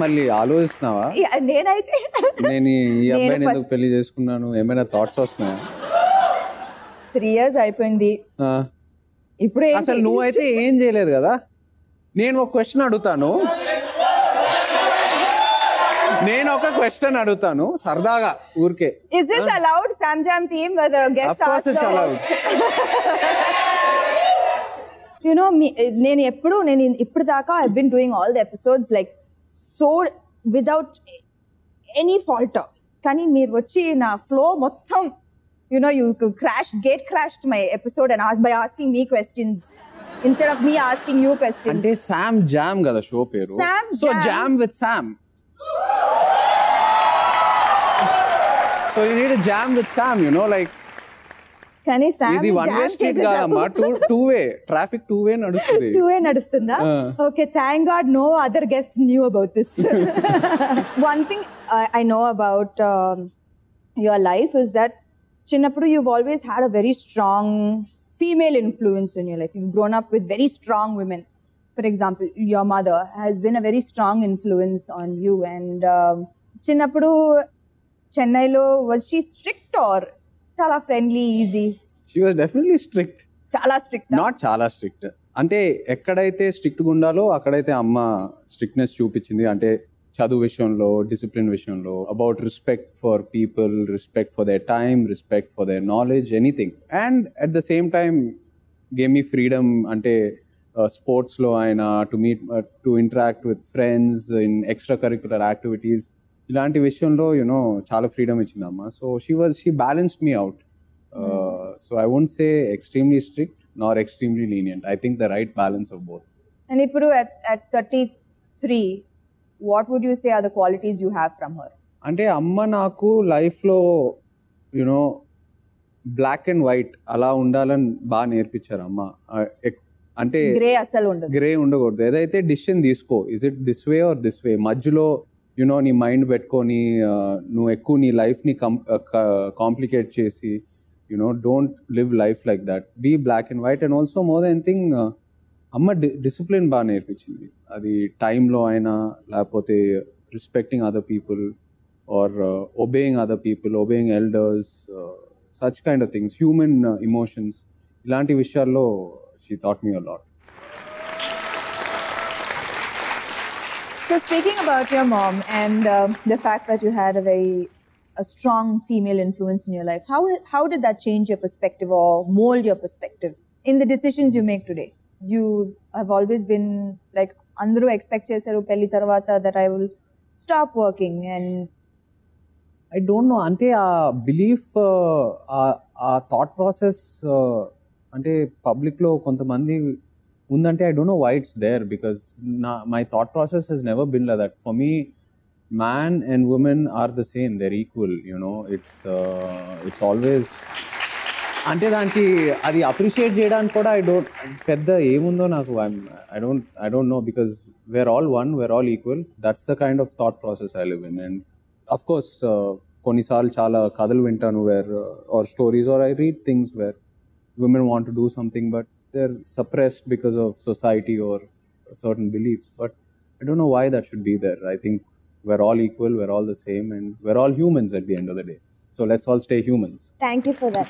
మళ్ళీ ఆలోచిస్తున్నావా? నేనైతే నేను ఈ అబ్బాయిని ఎందుకు పెళ్లి చేసుకున్నాను ఏమైనా థాట్స్ వస్తున్నాయా? 3 years అయిపోయింది. ఇప్పుడు అసలు నువ్వైతే ఏం చేయలేదు కదా. నేను ఒక క్వశ్చన్ అడుగుతాను సరదాగా ఊరికే. Is this allowed, Sam Jam team, where the guests Of course it's allowed. You know, నేను ఇప్పుడు దాకా I've been doing all the episodes like so without any falter. కానీ మీరు వచ్చి నా ఫ్లో మొత్తం you gate crashed my episode and by asking me questions instead of me asking you questions. అంటే Sam Jam కదా షో పేరు. So jam with Sam. So you need a jam with Sam, like. కానీ Sam ఇది one way street కాదమ్మా, two way traffic, two way నడుస్తుంది. Two way నడుస్తుందా? Okay, thank God no other guest knew about this. One thing I know about your life is that చిన్నప్పుడు you've always had a very strong female influence in your life. You've grown up with very strong women. For example, your mother has been a very strong influence on you. And చిన్నప్పుడు చెన్నైలో was she strict or చాలా friendly, easy? She was definitely strict. చాలా strict. Not చాలా strict. అంటే ఎక్కడైతే స్ట్రిక్ట్గా ఉండాలో అక్కడైతే అమ్మ స్ట్రిక్ట్నెస్ చూపించింది. అంటే చదువు విషయంలో, డిసిప్లిన్ విషయంలో, about respect for people, respect for their time, respect for their knowledge, anything. And at the same time gave me freedom. అంటే స్పోర్ట్స్లో అయినా to interact with friends in extracurricular activities, ఇలాంటి విషయంలో చాలా ఫ్రీడమ్ ఇచ్చిందమ్మా. So she balanced me out. So I won't say extremely strict nor extremely lenient. I think the right balance of both. And ఇప్పుడు at 33, what would you say are the qualities you have from her? అంటే అమ్మ నాకు లైఫ్లో black and white అలా ఉండాలని బాగా నేర్పించారు అమ్మ. అంటే గ్రే ఉండకూడదు. ఏదైతే డిసిషన్ తీసుకో, is it this way or this way, మధ్యలో నీ మైండ్ పెట్టుకొని నువ్వు ఎక్కువ నీ లైఫ్ని కాంప్లికేట్ చేసి don't live life like that. Be black and white. And also more than thing అమ్మ డిసిప్లిన్ బాగా నేర్పించింది. అది టైంలో అయినా, లేకపోతే respecting other people or obeying other people, obeying elders, such kind of things, human emotions, ఇలాంటి విషయాల్లో she taught me a lot. So speaking about your mom and the fact that you had a strong female influence in your life, how did that change your perspective or mold your perspective in the decisions you make today? You have always been like, andru expect chesaru pelli tarvata that I will stop working, and I don't know, ante aa belief, aa thought process ante public lo kontamandi undante, I don't know why it's there, because my thought process has never been like that. For me, man and woman are the same, they're equal, it's always అంటే దానికి అది appreciate చేయడానికి కూడా పెద్ద ఏముందో నాకు I don't know, because we're all one, we're all equal. That's the kind of thought process I live in. And of course కొన్నిసార్లు చాలా కథలు వింటాను or stories, or I read things where women want to do something but they're suppressed because of society or certain beliefs. But I don't know why that should be there. I think we're all equal, we're all the same, and we're all humans at the end of the day. So let's all stay humans. Thank you for that.